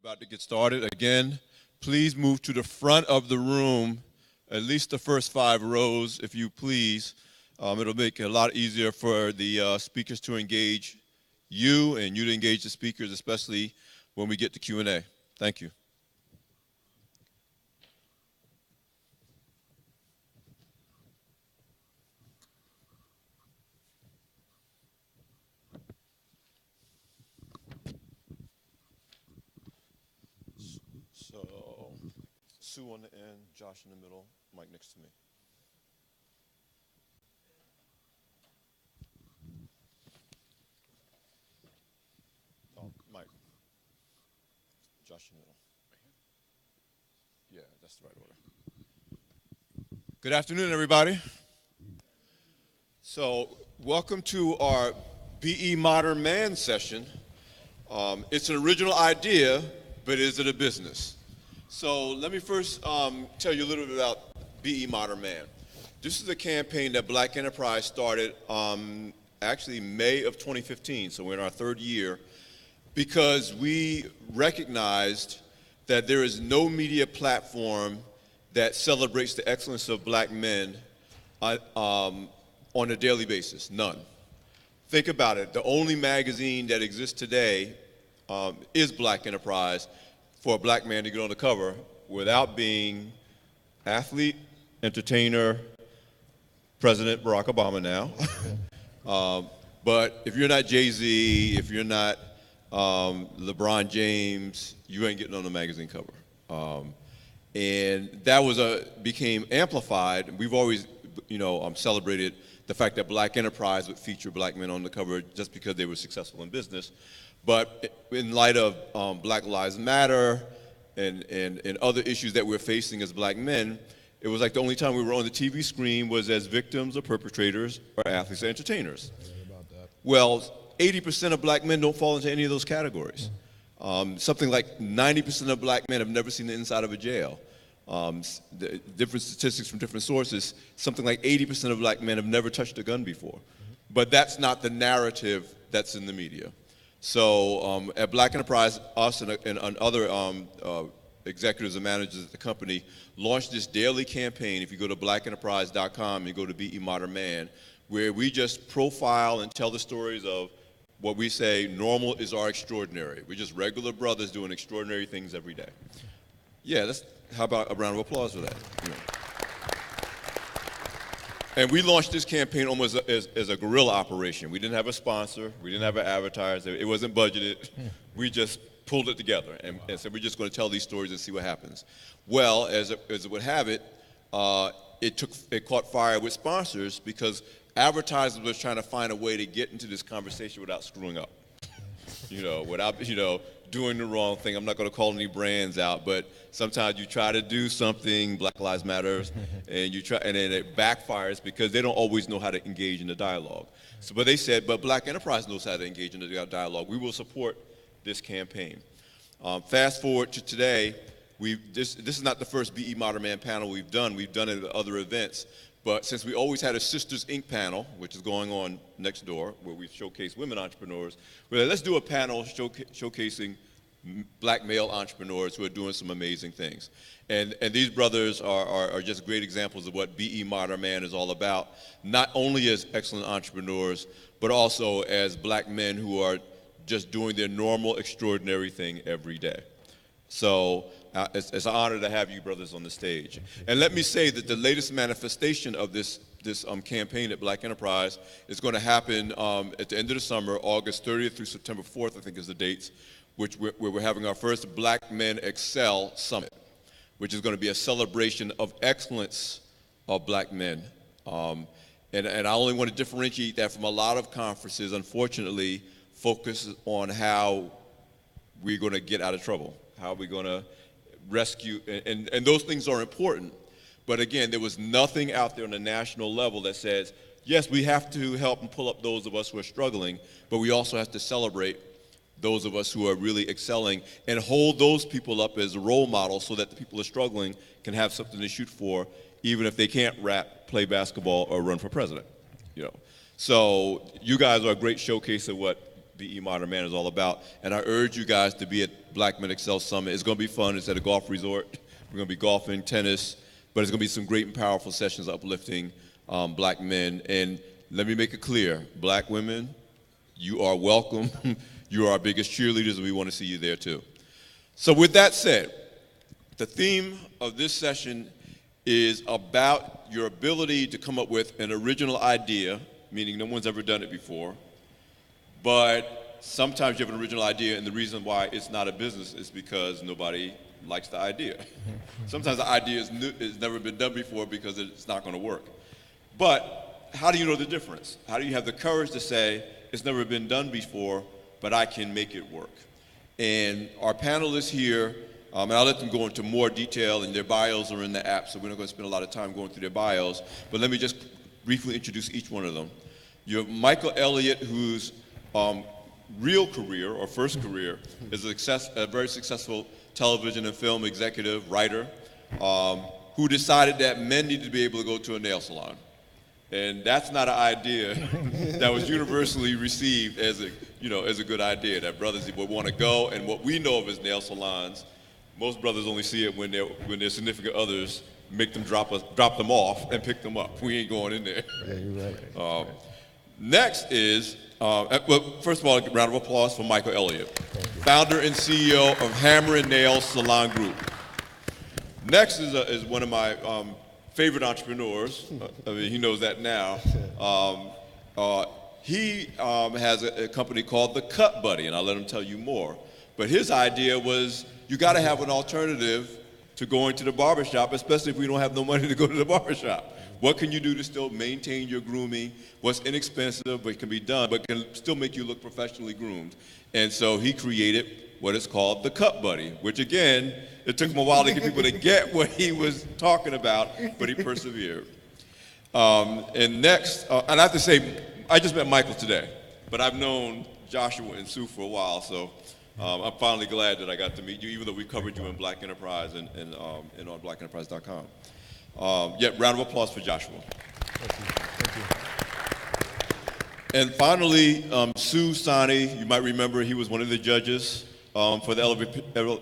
About to get started. Again, please move to the front of the room, at least the first 5 rows, if you please. It'll make it a lot easier for the speakers to engage you and you to engage the speakers, especially when we get to Q&A. Thank you. So, Sue on the end, Josh in the middle, Mike next to me. Oh, Mike. Josh in the middle. Yeah, that's the right order. Good afternoon, everybody. So, welcome to our BE Modern Man session. It's an original idea, but is it a business? So let me first tell you a little bit about BE Modern Man. This is a campaign that Black Enterprise started actually May of 2015, so we're in our 3rd year, because we recognized that there is no media platform that celebrates the excellence of black men on a daily basis, none. Think about it, the only magazine that exists today is Black Enterprise, for a black man to get on the cover without being athlete, entertainer, President Barack Obama now. But if you're not Jay-Z, if you're not LeBron James, you ain't getting on the magazine cover. And that became amplified. We've always, celebrated the fact that Black Enterprise would feature black men on the cover just because they were successful in business. But in light of Black Lives Matter and other issues that we're facing as black men, it was like the only time we were on the TV screen was as victims or perpetrators or athletes or entertainers. Well, 80% of black men don't fall into any of those categories. Something like 90% of black men have never seen the inside of a jail. The different statistics from different sources, something like 80% of black men have never touched a gun before. But that's not the narrative that's in the media. So at Black Enterprise, us and other executives and managers at the company launched this daily campaign. If you go to blackenterprise.com, you go to BE Modern Man, where we just profile and tell the stories of what we say normal is our extraordinary. We're just regular brothers doing extraordinary things every day. Yeah, how about a round of applause for that? And we launched this campaign almost as a guerrilla operation. We didn't have a sponsor. We didn't have an advertiser. It wasn't budgeted. We just pulled it together and said, we're just going to tell these stories and see what happens. Well, as it would have it, it caught fire with sponsors because advertisers were trying to find a way to get into this conversation without screwing up. Without, doing the wrong thing. I'm not going to call any brands out, but sometimes you try to do something, Black Lives Matter, and then it backfires because they don't always know how to engage in the dialogue. But they said, but Black Enterprise knows how to engage in the dialogue. We will support this campaign. Fast forward to today, this is not the first BE Modern Man panel we've done. We've done it at other events. But since we always had a Sisters Inc. panel, which is going on next door, where we showcase women entrepreneurs, let's do a panel showcasing black male entrepreneurs who are doing some amazing things. And these brothers are just great examples of what BE Modern Man is all about, not only as excellent entrepreneurs, but also as black men who are just doing their normal, extraordinary thing every day. So it's an honor to have you brothers on the stage. And let me say that the latest manifestation of this campaign at Black Enterprise is going to happen at the end of the summer, August 30th through September 4th, I think is the dates, where we're having our first Black Men Excel Summit, which is going to be a celebration of excellence of black men. And I only want to differentiate that from a lot of conferences, unfortunately, focus on how we're going to get out of trouble, how we're going to rescue, and those things are important. But again, there was nothing out there on a national level that says, yes, we have to help and pull up those of us who are struggling, but we also have to celebrate those of us who are really excelling and hold those people up as a role model so that the people who are struggling can have something to shoot for, even if they can't rap, play basketball, or run for president. So you guys are a great showcase of what BE Modern Man is all about. And I urge you guys to be at Black Men Excel Summit. It's going to be fun. It's at a golf resort. We're going to be golfing, tennis, but it's going to be some great and powerful sessions uplifting black men. And let me make it clear, black women, you are welcome. You are our biggest cheerleaders, and we want to see you there too. So with that said, the theme of this session is about your ability to come up with an original idea, meaning no one's ever done it before, but sometimes you have an original idea, and the reason why it's not a business is because nobody likes the idea. Sometimes the idea is never been done before because it's not going to work. But how do you know the difference? How do you have the courage to say, it's never been done before, but I can make it work? And our panelists here, and I'll let them go into more detail, and their bios are in the app, so we're not going to spend a lot of time going through their bios, but let me just briefly introduce each one of them. You have Michael Elliott, whose real career, or first career, is a very successful television and film executive, writer, who decided that men need to be able to go to a nail salon. And that's not an idea that was universally received as a good idea, that brothers would want to go. And what we know of as nail salons, most brothers only see it when their significant others make them drop them off and pick them up. We ain't going in there. Yeah, you're right. Next is, well, first of all, a round of applause for Michael Elliott, founder and CEO of Hammer and Nail Salon Group. Next is one of my favorite entrepreneurs. I mean, he knows that now. He has a company called The Cut Buddy, and I'll let him tell you more. But his idea was, you got to have an alternative to going to the barbershop, especially if we don't have no money to go to the barbershop. What can you do to still maintain your grooming? What's inexpensive but can be done, but can still make you look professionally groomed? And so he created what is called The Cut Buddy, which again, it took him a while to get people to get what he was talking about, but he persevered. And next, and I have to say, I just met Michael today, but I've known Joshua and Sue for a while, so I'm finally glad that I got to meet you, even though we covered you in Black Enterprise and on blackenterprise.com. Round of applause for Joshua. Thank you. And finally, Sue Sani, you might remember he was one of the judges for the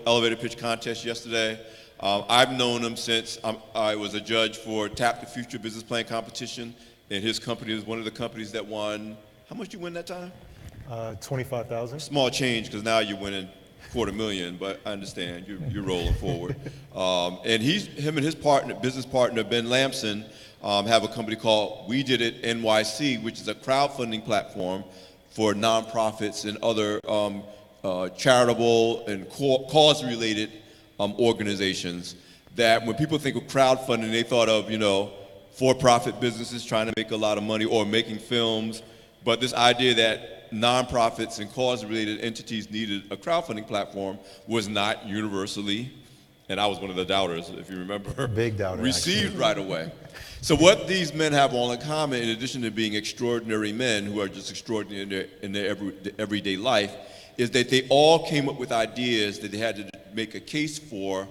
elevator pitch contest yesterday. I've known him since I was a judge for Tap the Future Business Plan competition, and his company is one of the companies that won. How much you win that time? $25,000. Small change, because now you're winning $250,000, but I understand you're rolling forward. And him and his business partner, Ben Lamson, have a company called We Did It NYC, which is a crowdfunding platform for nonprofits and other charitable and cause-related organizations. That when people think of crowdfunding, they thought of for-profit businesses trying to make a lot of money or making films. But this idea that nonprofits and cause-related entities needed a crowdfunding platform was not universally, and I was one of the doubters, if you remember, big doubter, received actually. right away. So what these men have all in common, in addition to being extraordinary men who are just extraordinary in their everyday life, is that they all came up with ideas that they had to make a case for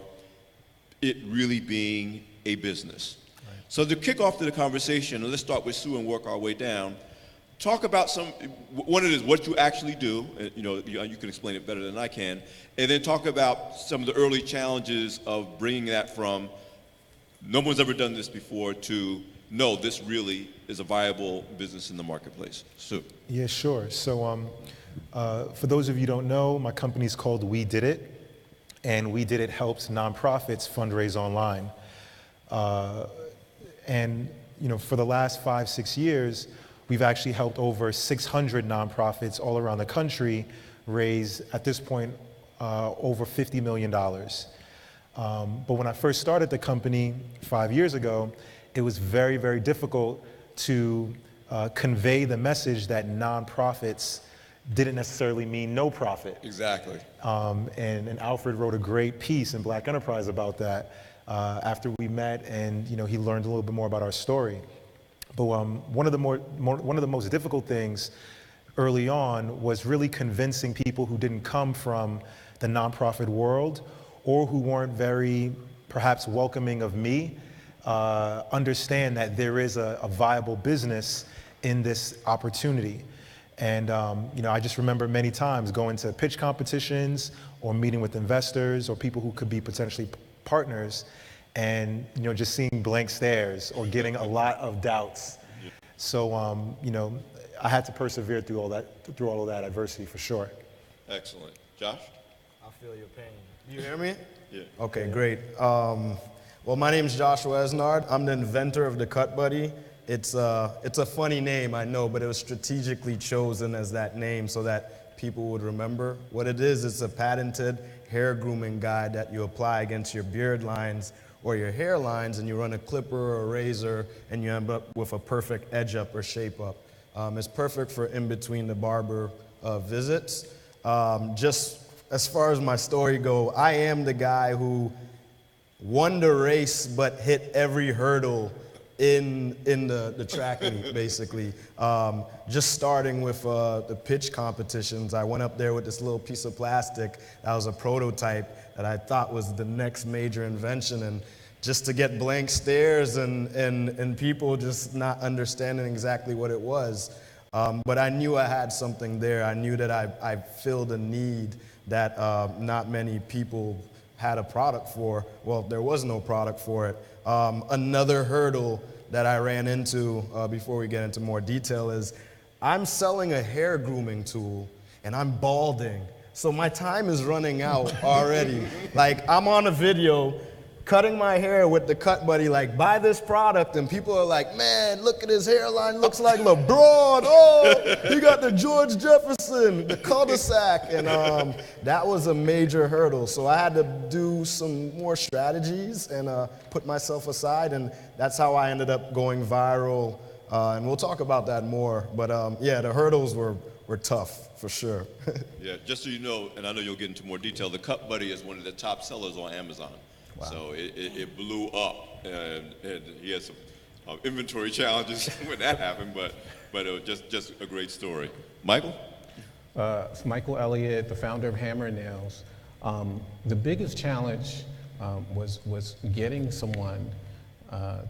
it really being a business. Right. So to kick off the conversation, let's start with Sue and work our way down. Talk about one it is what you actually do, you can explain it better than I can, and then talk about some of the early challenges of bringing that from no one's ever done this before to no, this really is a viable business in the marketplace. Sue. Yeah, sure. So for those of you who don't know, my company is called We Did It, and We Did It helps nonprofits fundraise online. And for the last 5-6 years, we've actually helped over 600 nonprofits all around the country raise, at this point, over $50 million. But when I first started the company 5 years ago, it was very, very difficult to convey the message that nonprofits didn't necessarily mean no profit. Exactly. And Alfred wrote a great piece in Black Enterprise about that after we met, and he learned a little bit more about our story. But one of the most difficult things early on was really convincing people who didn't come from the nonprofit world or who weren't very perhaps welcoming of me, understand that there is a viable business in this opportunity. And I just remember many times going to pitch competitions or meeting with investors or people who could be potentially partners, and just seeing blank stares or getting a lot of doubts. So I had to persevere through all of that adversity for sure. Excellent. Josh? I feel your pain. You hear me? Yeah. Okay, great. Well, my name is Joshua Esnard. I'm the inventor of the Cut Buddy. It's a funny name, I know, but it was strategically chosen as that name so that people would remember. What it is, it's a patented hair grooming guide that you apply against your beard lines or your hair lines, and you run a clipper or a razor, and you end up with a perfect edge up or shape up. It's perfect for in between the barber visits. Just as far as my story go, I am the guy who won the race but hit every hurdle in the track meet, basically. Just starting with the pitch competitions, I went up there with this little piece of plastic that was a prototype that I thought was the next major invention, and just to get blank stares and people just not understanding exactly what it was. But I knew I had something there. I knew that I filled a need that not many people had a product for. Well, there was no product for it. Another hurdle that I ran into before we get into more detail is I'm selling a hair grooming tool and I'm balding. So my time is running out already. Like, I'm on a video cutting my hair with the Cut Buddy, like, buy this product, and people are like, man, look at his hairline, looks like LeBron, oh, he got the George Jefferson, the cul-de-sac, and that was a major hurdle. So I had to do some more strategies and put myself aside, and that's how I ended up going viral, and we'll talk about that more, but yeah, the hurdles were tough, for sure. Yeah, just so you know, and I know you'll get into more detail, the Cut Buddy is one of the top sellers on Amazon. Wow. So it blew up, and he had some inventory challenges when that happened, but it was just a great story. Michael? It's Michael Elliott, the founder of Hammer & Nails. The biggest challenge was getting someone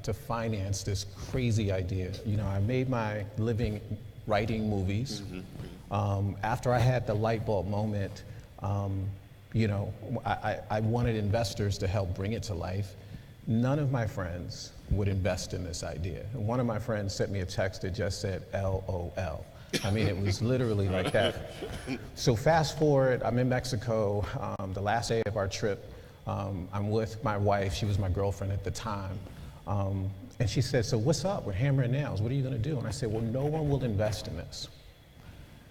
to finance this crazy idea. I made my living writing movies. Mm-hmm. After I had the light bulb moment, I wanted investors to help bring it to life. None of my friends would invest in this idea. One of my friends sent me a text that just said LOL. I mean, it was literally like that. So fast forward, I'm in Mexico, the last day of our trip. I'm with my wife, she was my girlfriend at the time. And she said, so what's up with Hammer & Nails? What are you gonna do? And I said, well, no one will invest in this.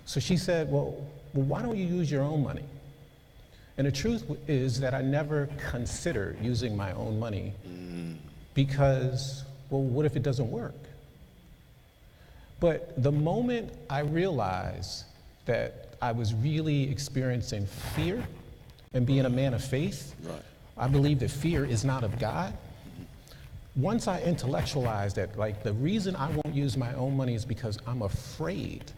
So she said, well, why don't you use your own money? And the truth is that I never considered using my own money because, well, what if it doesn't work? But the moment I realized that I was really experiencing fear and being a man of faith, right. I believe that fear is not of God. Once I intellectualized that, like, the reason I won't use my own money is because I'm afraid,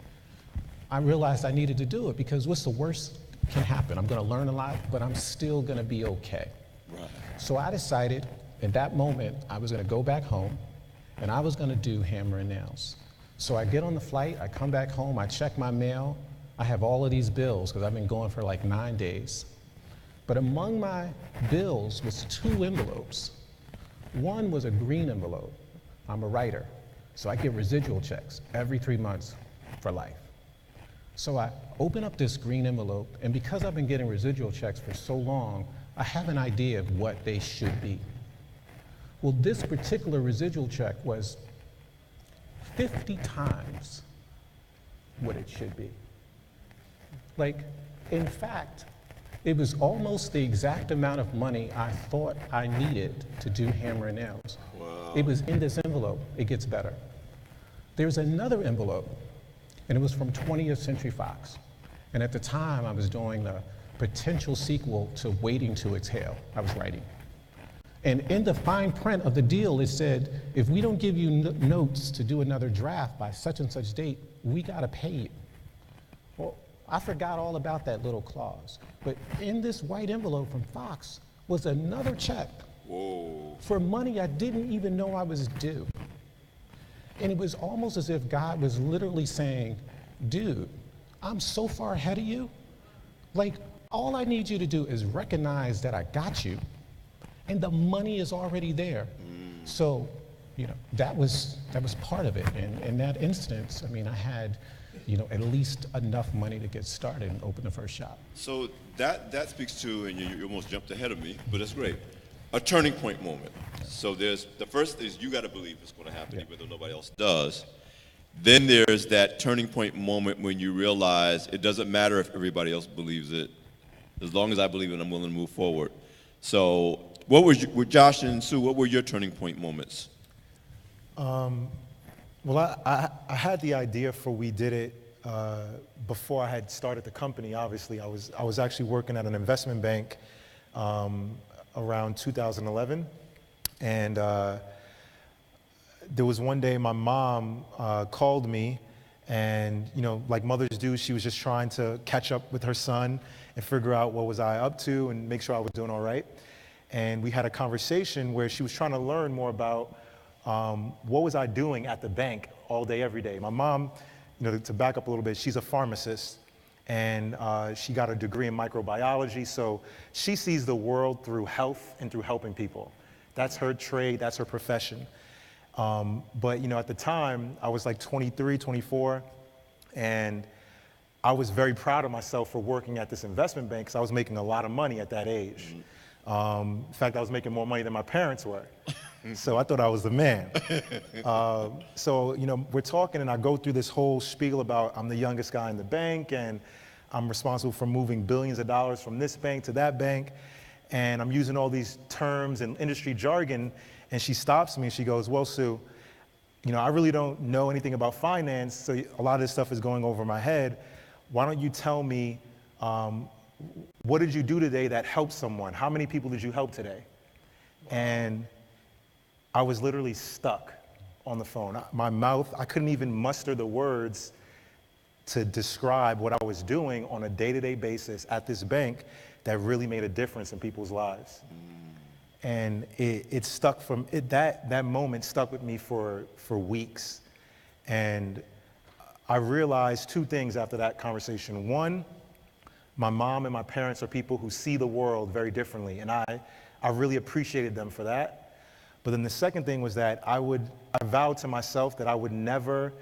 I realized I needed to do it, because what's the worst can happen? I'm gonna learn a lot, but I'm still gonna be okay. Right. So I decided in that moment I was gonna go back home and I was gonna do Hammer & Nails. So I get on the flight, I come back home, I check my mail, I have all of these bills because I've been going for like 9 days. But among my bills was 2 envelopes. One was a green envelope. I'm a writer, so I get residual checks every 3 months for life. So I open up this green envelope, and because I've been getting residual checks for so long, I have an idea of what they should be. Well, this particular residual check was 50 times what it should be. Like, in fact, it was almost the exact amount of money I thought I needed to do Hammer & Nails. Wow. It was in this envelope. It gets better. There's another envelope, and it was from 20th Century Fox. And at the time, I was doing the potential sequel to Waiting to Exhale. I was writing. And in the fine print of the deal, it said, if we don't give you notes to do another draft by such and such date, we gotta pay you. Well, I forgot all about that little clause. But in this white envelope from Fox was another check. Whoa. For money I didn't even know I was due. And it was almost as if God was literally saying, dude, I'm so far ahead of you. Like, all I need you to do is recognize that I got you, and the money is already there. So, that was part of it. And in that instance, I mean, I had, at least enough money to get started and open the first shop. So that speaks to, and you almost jumped ahead of me, but it's great, a turning point moment. So the first is you got to believe it's going to happen, even though nobody else does. Then there's that turning point moment when you realize it doesn't matter if everybody else believes it. As long as I believe it, I'm willing to move forward. So with Josh and Sue, what were your turning point moments? Well, I had the idea for We Did It before I had started the company. Obviously, I was actually working at an investment bank around 2011, and there was one day my mom called me, and like mothers do, she was just trying to catch up with her son and figure out what was I up to and make sure I was doing all right. And we had a conversation where she was trying to learn more about what was I doing at the bank all day, every day. My mom, to back up a little bit, she's a pharmacist, and she got a degree in microbiology, so she sees the world through health and through helping people. That's her trade, that's her profession. But at the time, I was like 23, 24, and I was very proud of myself for working at this investment bank because I was making a lot of money at that age. In fact, I was making more money than my parents were. So I thought I was the man. So we're talking, and I go through this whole spiel about I'm the youngest guy in the bank, and I'm responsible for moving billions of dollars from this bank to that bank, and I'm using all these terms and industry jargon, and she stops me and she goes, well, Sue, I really don't know anything about finance, so a lot of this stuff is going over my head. Why don't you tell me, what did you do today that helped someone? How many people did you help today? And I was literally stuck on the phone. My mouth, I couldn't even muster the words to describe what I was doing on a day-to-day basis at this bank that really made a difference in people's lives. And it stuck that moment stuck with me for weeks. And I realized two things after that conversation. One, my mom and my parents are people who see the world very differently, and I really appreciated them for that. But then the second thing was that I vowed to myself that I would never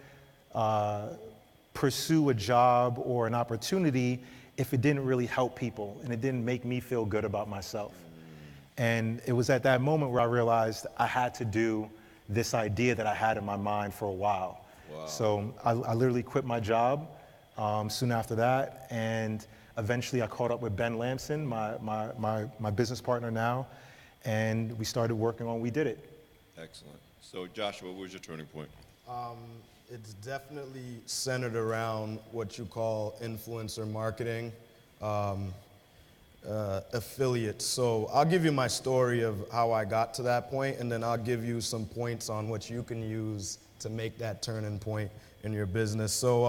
pursue a job or an opportunity if it didn't really help people and it didn't make me feel good about myself. And it was at that moment where I realized I had to do this idea that I had in my mind for a while. Wow. So I literally quit my job soon after that, and eventually I caught up with Ben Lamson, my business partner now, and we started working on We Did It. Excellent. So Joshua, what was your turning point? It's definitely centered around what you call influencer marketing, affiliates. So I'll give you my story of how I got to that point, and then I'll give you some points on what you can use to make that turning point in your business. So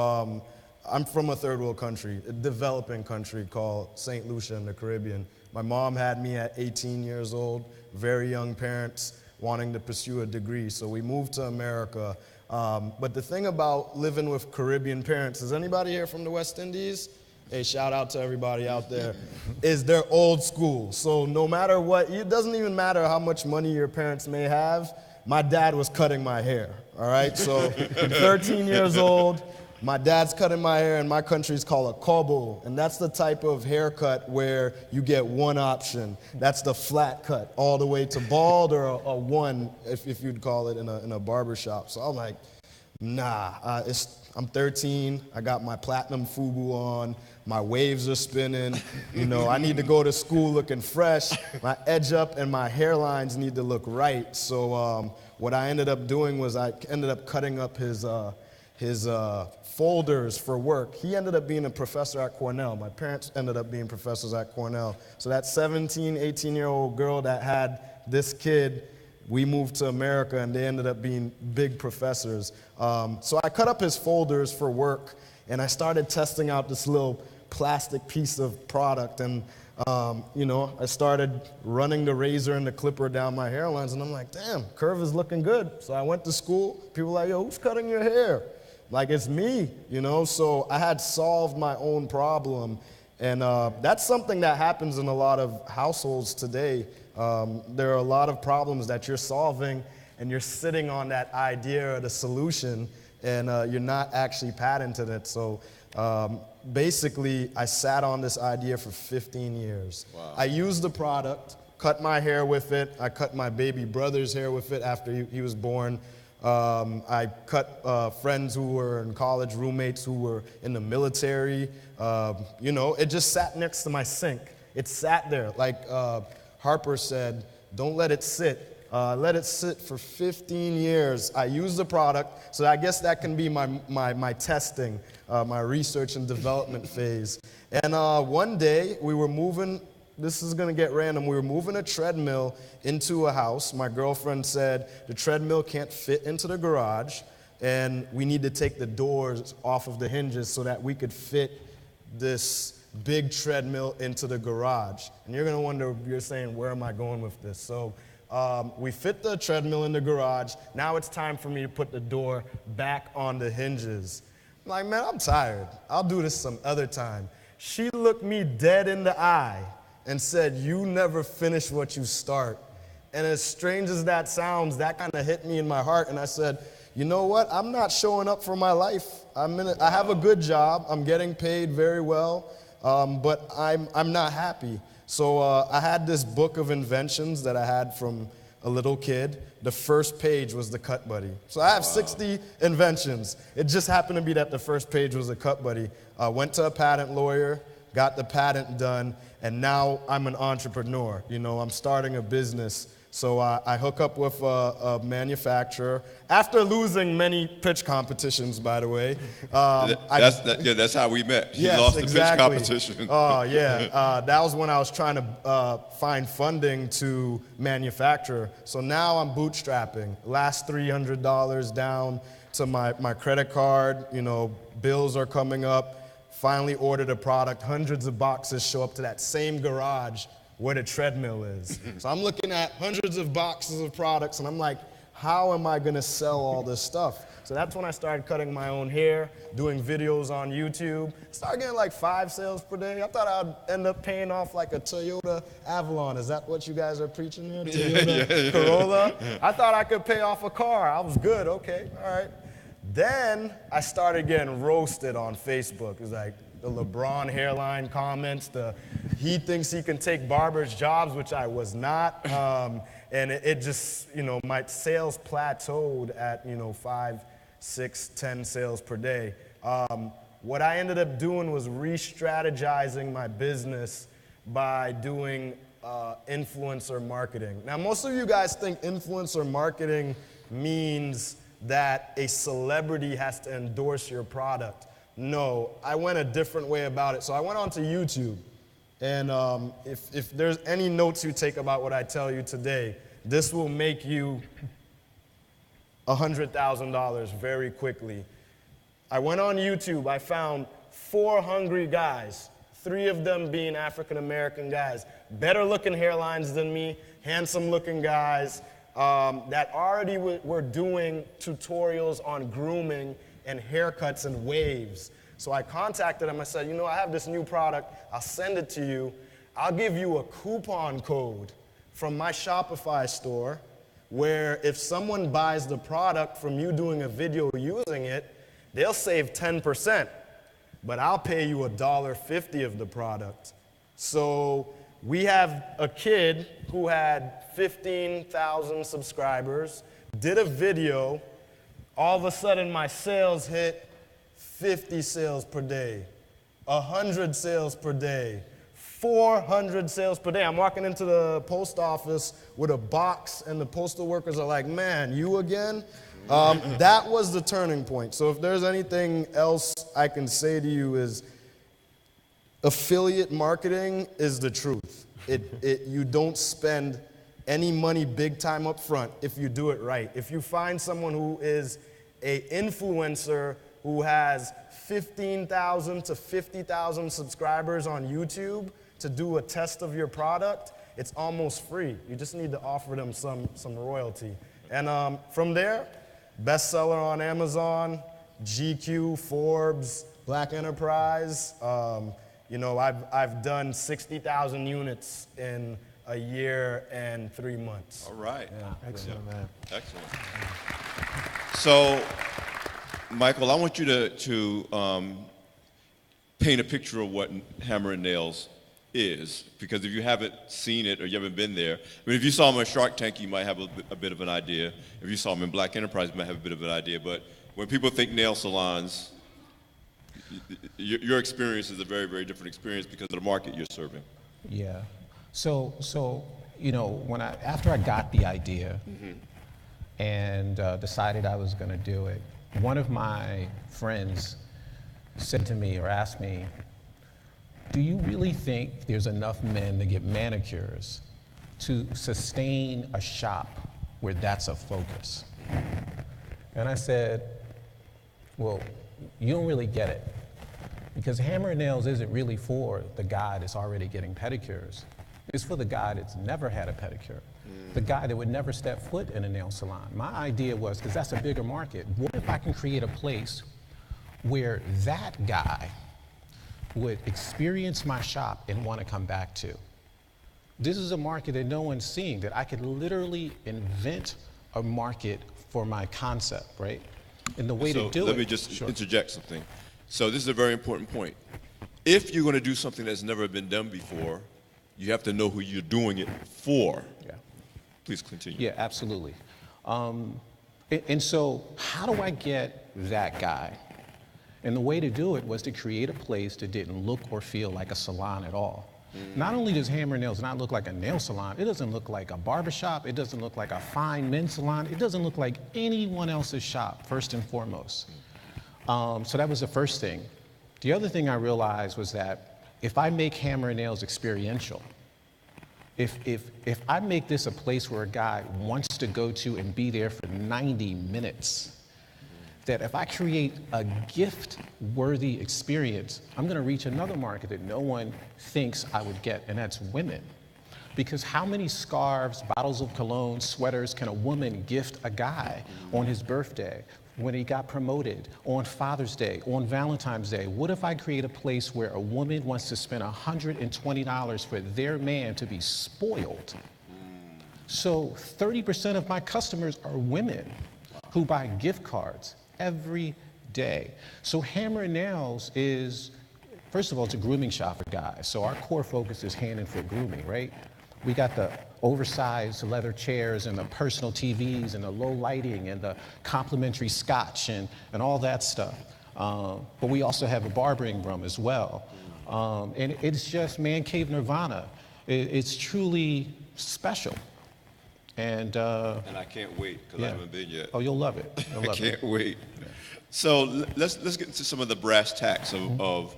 I'm from a third world country, a developing country called St. Lucia in the Caribbean. My mom had me at 18 years old, very young parents wanting to pursue a degree. So we moved to America. But the thing about living with Caribbean parents, is anybody here from the West Indies? Hey, shout out to everybody out there. Is they're old school. So no matter what, it doesn't even matter how much money your parents may have. My dad was cutting my hair, all right? So I'm 13 years old. My dad's cutting my hair, and my country is called a kobo, and that's the type of haircut where you get one option. That's the flat cut, all the way to bald, or a one, if you'd call it in a barber shop. So I'm like, nah, I'm 13, I got my platinum FUBU on, my waves are spinning, I need to go to school looking fresh, my edge up and my hairlines need to look right. So what I ended up doing was I ended up cutting up his folders for work. He ended up being a professor at Cornell. My parents ended up being professors at Cornell. So that 17, 18-year-old girl that had this kid, we moved to America, and they ended up being big professors. So I cut up his folders for work, and I started testing out this little plastic piece of product, and I started running the razor and the clipper down my hairlines, and I'm like, damn, curve is looking good. So I went to school. People were like, yo, who's cutting your hair? Like, it's me, you know? So I had solved my own problem. And that's something that happens in a lot of households today. There are a lot of problems that you're solving, and you're sitting on that idea or the solution, and you're not actually patented it. So basically, I sat on this idea for 15 years. Wow. I used the product, cut my hair with it. I cut my baby brother's hair with it after he was born. I cut friends who were in college, roommates who were in the military. You know, it just sat next to my sink. It sat there. Like Harper said, don't let it sit. Let it sit for 15 years. I use the product, so I guess that can be my testing, my research and development phase. And one day, we were moving, this is gonna get random, we were moving a treadmill into a house. My girlfriend said, the treadmill can't fit into the garage, and we need to take the doors off of the hinges so that we could fit this big treadmill into the garage. And you're gonna wonder, you're saying, where am I going with this? So we fit the treadmill in the garage. Now it's time for me to put the door back on the hinges. I'm like, man, I'm tired. I'll do this some other time. She looked me dead in the eye and said, you never finish what you start. And as strange as that sounds, that kind of hit me in my heart. And I said, you know what? I'm not showing up for my life. I have a good job. I'm getting paid very well, but I'm not happy. So I had this book of inventions that I had from a little kid. The first page was the Cut Buddy. So I have 60 inventions. It just happened to be that the first page was a Cut Buddy. I went to a patent lawyer, got the patent done, and now I'm an entrepreneur. You know, I'm starting a business. So I hook up with a manufacturer after losing many pitch competitions, by the way. That's how we met. He yes, lost exactly. the pitch competition. Oh, yeah. That was when I was trying to find funding to manufacture. So now I'm bootstrapping. Last $300 down to my credit card. You know, bills are coming up. Finally ordered a product. Hundreds of boxes show up to that same garage where the treadmill is. So I'm looking at hundreds of boxes of products, and I'm like, how am I gonna sell all this stuff? So that's when I started cutting my own hair, doing videos on YouTube. Started getting like 5 sales per day. I thought I'd end up paying off like a Toyota Avalon. Is that what you guys are preaching here? Toyota Corolla? I thought I could pay off a car. I was good, okay, all right. Then I started getting roasted on Facebook. It was like the LeBron hairline comments, he thinks he can take barbers' jobs, which I was not. And it just, you know, my sales plateaued at, you know, 5, 6, 10 sales per day. What I ended up doing was re-strategizing my business by doing influencer marketing. Now, most of you guys think influencer marketing means that a celebrity has to endorse your product. No, I went a different way about it. So I went onto YouTube, and if there's any notes you take about what I tell you today, this will make you $100,000 very quickly. I went on YouTube, I found 4 hungry guys, 3 of them being African-American guys, better looking hairlines than me, handsome looking guys, that already were doing tutorials on grooming and haircuts and waves. So I contacted them. I said, you know, I have this new product. I'll send it to you. I'll give you a coupon code from my Shopify store where if someone buys the product from you doing a video using it, they'll save 10%, but I'll pay you $1.50 of the product. So we have a kid who had 15,000 subscribers, did a video. All of a sudden, my sales hit 50 sales per day, 100 sales per day, 400 sales per day. I'm walking into the post office with a box, and the postal workers are like, man, you again? That was the turning point. So if there's anything else I can say to you is affiliate marketing is the truth. You don't spend any money big time up front if you do it right. If you find someone who is an influencer who has 15,000 to 50,000 subscribers on YouTube to do a test of your product, it's almost free. You just need to offer them some royalty. And from there, bestseller on Amazon, GQ, Forbes, Black Enterprise. You know, I've done 60,000 units in a year and 3 months. All right. Excellent, man. Excellent. So, Michael, I want you to paint a picture of what Hammer and Nails is, because if you haven't seen it or you haven't been there, I mean, if you saw them on Shark Tank, you might have a bit of an idea. If you saw them in Black Enterprise, you might have a bit of an idea. But when people think nail salons, your experience is a very, very different experience because of the market you're serving. Yeah. So you know, after I got the idea and decided I was going to do it, one of my friends said to me or asked me, do you really think there's enough men to get manicures to sustain a shop where that's a focus? And I said, well, you don't really get it. Because Hammer and Nails isn't really for the guy that's already getting pedicures. It's for the guy that's never had a pedicure. The guy that would never step foot in a nail salon. My idea was, because that's a bigger market, what if I can create a place where that guy would experience my shop and want to come back to? This is a market that no one's seeing, that I could literally invent a market for my concept, right? And the way to do it. Let me just interject something. So this is a very important point. If you're going to do something that's never been done before, you have to know who you're doing it for. Yeah. Please continue. Yeah, absolutely. And so how do I get that guy? And the way to do it was to create a place that didn't look or feel like a salon at all. Not only does Hammer Nails not look like a nail salon, it doesn't look like a barbershop, it doesn't look like a fine men's salon, it doesn't look like anyone else's shop, first and foremost. So that was the first thing. The other thing I realized was that if I make Hammer and Nails experiential, if I make this a place where a guy wants to go to and be there for 90 minutes, that if I create a gift-worthy experience, I'm going to reach another market that no one thinks I would get, and that's women. Because how many scarves, bottles of cologne, sweaters can a woman gift a guy on his birthday, when he got promoted, on Father's Day, on Valentine's Day? What if I create a place where a woman wants to spend $120 for their man to be spoiled? So 30% of my customers are women who buy gift cards every day. So Hammer and Nails is, first of all, it's a grooming shop for guys. So our core focus is hand and foot grooming, right? We got the oversized leather chairs and the personal TVs and the low lighting and the complimentary scotch and all that stuff. But we also have a barbering room as well. And it's just man cave nirvana. It's truly special. And I can't wait, because I haven't been yet. Oh, you'll love it. You'll I love can't wait. So let's get into some of the brass tacks of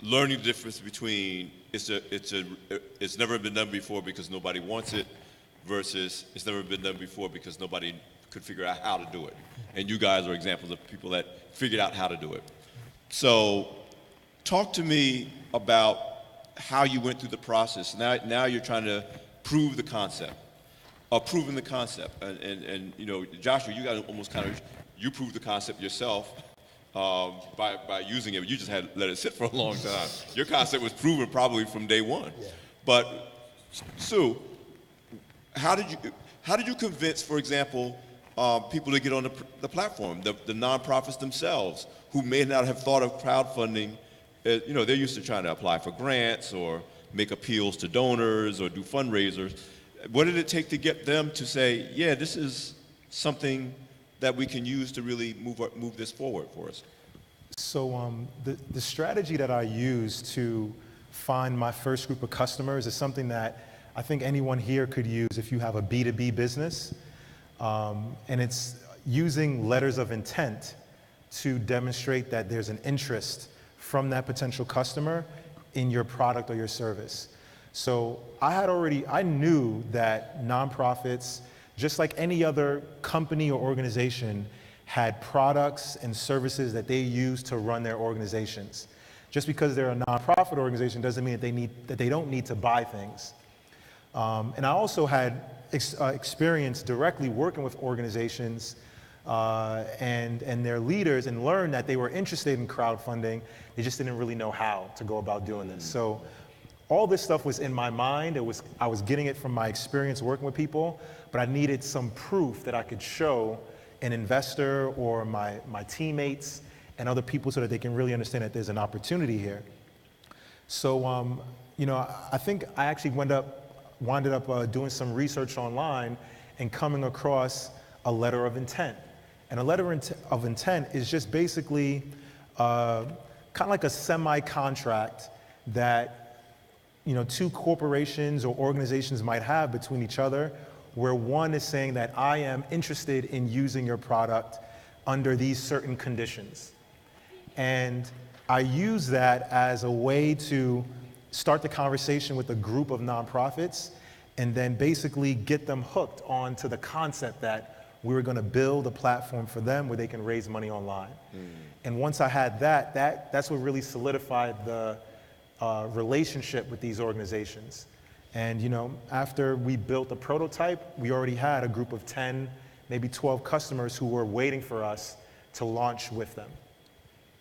learning the difference between it's never been done before because nobody wants it, versus it's never been done before because nobody could figure out how to do it. And you guys are examples of people that figured out how to do it. So talk to me about how you went through the process. Now you're trying to prove the concept, or proving the concept. And you know, Joshua, you got almost kind of, you proved the concept yourself by using it. You just had let it sit for a long time. Your concept was proven probably from day one. Yeah. But Sue, how did you convince, for example, people to get on the platform, the nonprofits themselves, who may not have thought of crowdfunding? You know, they're used to trying to apply for grants or make appeals to donors or do fundraisers. What did it take to get them to say, yeah, this is something that we can use to really move this forward for us? So the strategy that I used to find my first group of customers is something that I think anyone here could use if you have a B2B business. And it's using letters of intent to demonstrate that there's an interest from that potential customer in your product or your service. So I knew that nonprofits, just like any other company or organization, had products and services that they use to run their organizations. Just because they're a nonprofit organization doesn't mean that they don't need to buy things. And I also had experience directly working with organizations and their leaders and learned that they were interested in crowdfunding. They just didn't really know how to go about doing this. So all this stuff was in my mind. I was getting it from my experience working with people, but I needed some proof that I could show an investor or my teammates and other people so that they can really understand that there's an opportunity here. So, you know, I think I actually wound up doing some research online and coming across a letter of intent. And a letter of intent is just basically kind of like a semi-contract that, you know, two corporations or organizations might have between each other, where one is saying that I am interested in using your product under these certain conditions. And I use that as a way to start the conversation with a group of nonprofits and then basically get them hooked onto the concept that we were going to build a platform for them where they can raise money online. And once I had that's what really solidified the relationship with these organizations. And you know, after we built the prototype, we already had a group of 10, maybe 12 customers who were waiting for us to launch with them.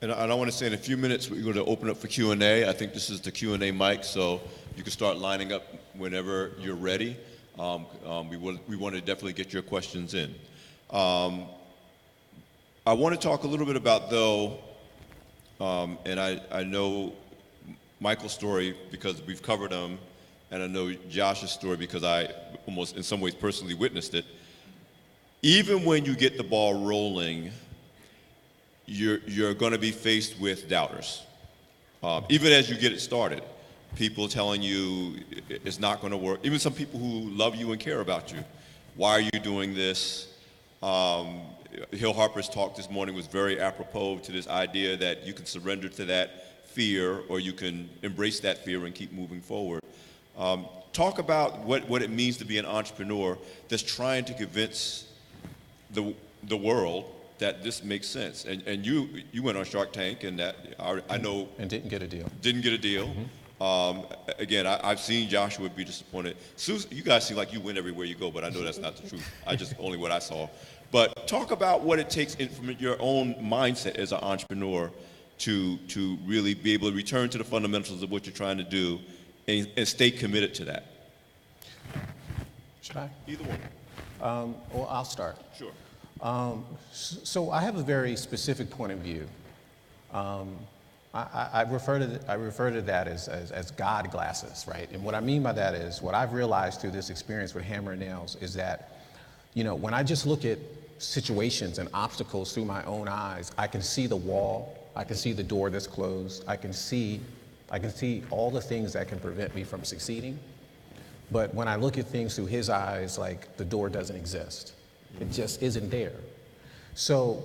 And I want to say in a few minutes, we're going to open up for Q&A. I think this is the Q&A mic, so you can start lining up whenever you're ready. We want to definitely get your questions in. I want to talk a little bit about, though, and I know Michael's story because we've covered him, and I know Josh's story because I almost in some ways personally witnessed it. Even when you get the ball rolling, you're going to be faced with doubters. Even as you get it started, people telling you it's not going to work. Even some people who love you and care about you. Why are you doing this? Hill Harper's talk this morning was very apropos to this idea that you can surrender to that fear or you can embrace that fear and keep moving forward. Talk about what it means to be an entrepreneur that's trying to convince the world that this makes sense. And you went on Shark Tank, and that I know. And didn't get a deal. Didn't get a deal. Again, I've seen Joshua be disappointed. Susan, you guys seem like you win everywhere you go, but I know that's not the truth. Only what I saw. But talk about what it takes from your own mindset as an entrepreneur to really be able to return to the fundamentals of what you're trying to do and stay committed to that. Should I? Either one. Well, I'll start. Sure. So I have a very specific point of view. I refer to that as God glasses, right? And what I mean by that is what I've realized through this experience with Hammer and Nails is that, you know, when I just look at situations and obstacles through my own eyes, I can see the wall, I can see the door that's closed, I can see all the things that can prevent me from succeeding. But when I look at things through his eyes, like the door doesn't exist. It just isn't there. So,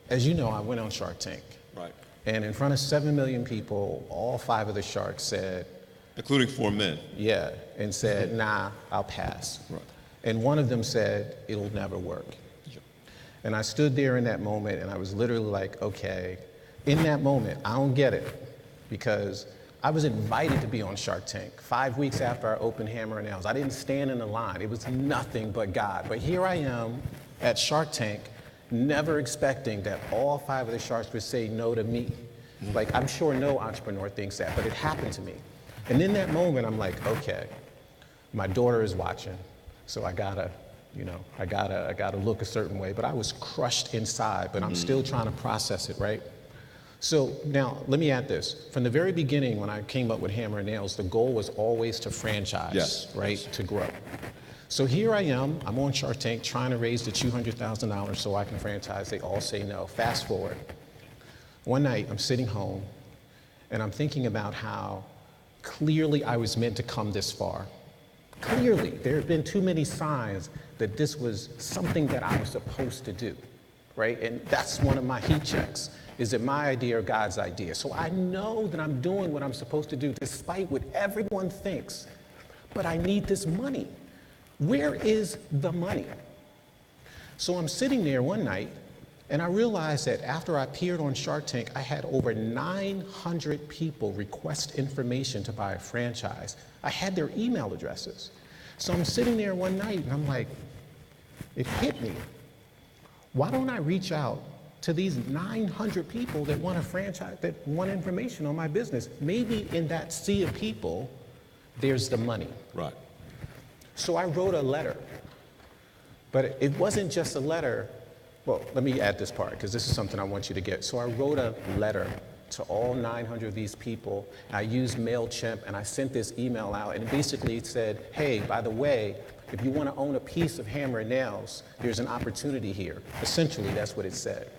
as you know, I went on Shark Tank. Right. And in front of 7 million people, all 5 of the sharks said, including 4 men. Yeah, and said, nah, I'll pass. Right. And one of them said, it'll never work. Sure. And I stood there in that moment and I was literally like, okay, in that moment, I don't get it, because I was invited to be on Shark Tank 5 weeks after I opened Hammer and Nails. I didn't stand in the line. It was nothing but God. But here I am at Shark Tank, never expecting that all 5 of the sharks would say no to me. Like, I'm sure no entrepreneur thinks that, but it happened to me. And in that moment, I'm like, okay, my daughter is watching, so I gotta look a certain way. But I was crushed inside, but I'm still trying to process it, right? So now, let me add this. From the very beginning, when I came up with Hammer and Nails, the goal was always to franchise, yes, right, yes. To grow. So here I am, I'm on Shark Tank trying to raise the $200,000 so I can franchise. They all say no. Fast forward. One night, I'm sitting home, and I'm thinking about how clearly I was meant to come this far. Clearly, there have been too many signs that this was something that I was supposed to do, right? And that's one of my heat checks. Is it my idea or God's idea? So I know that I'm doing what I'm supposed to do despite what everyone thinks, but I need this money. Where is the money? So I'm sitting there one night and I realized that after I appeared on Shark Tank, I had over 900 people request information to buy a franchise. I had their email addresses. So I'm sitting there one night and I'm like, it hit me. Why don't I reach out to these 900 people that want a franchise, that want information on my business? Maybe in that sea of people, there's the money. Right. So I wrote a letter, but it wasn't just a letter. Well, let me add this part, because this is something I want you to get. So I wrote a letter to all 900 of these people. I used MailChimp, and I sent this email out, and basically it said, hey, by the way, if you want to own a piece of Hammer and Nails, there's an opportunity here. Essentially, that's what it said.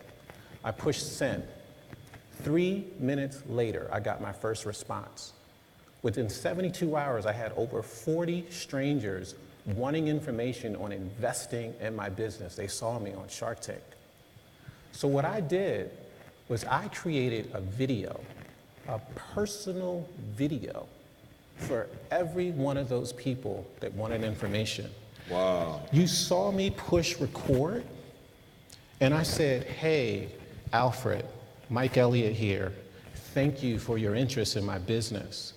I pushed send. 3 minutes later, I got my first response. Within 72 hours, I had over 40 strangers wanting information on investing in my business. They saw me on Shark Tank. So what I did was I created a video, a personal video for every one of those people that wanted information. Wow. You saw me push record, and I said, hey, Alfred, Mike Elliott here. Thank you for your interest in my business.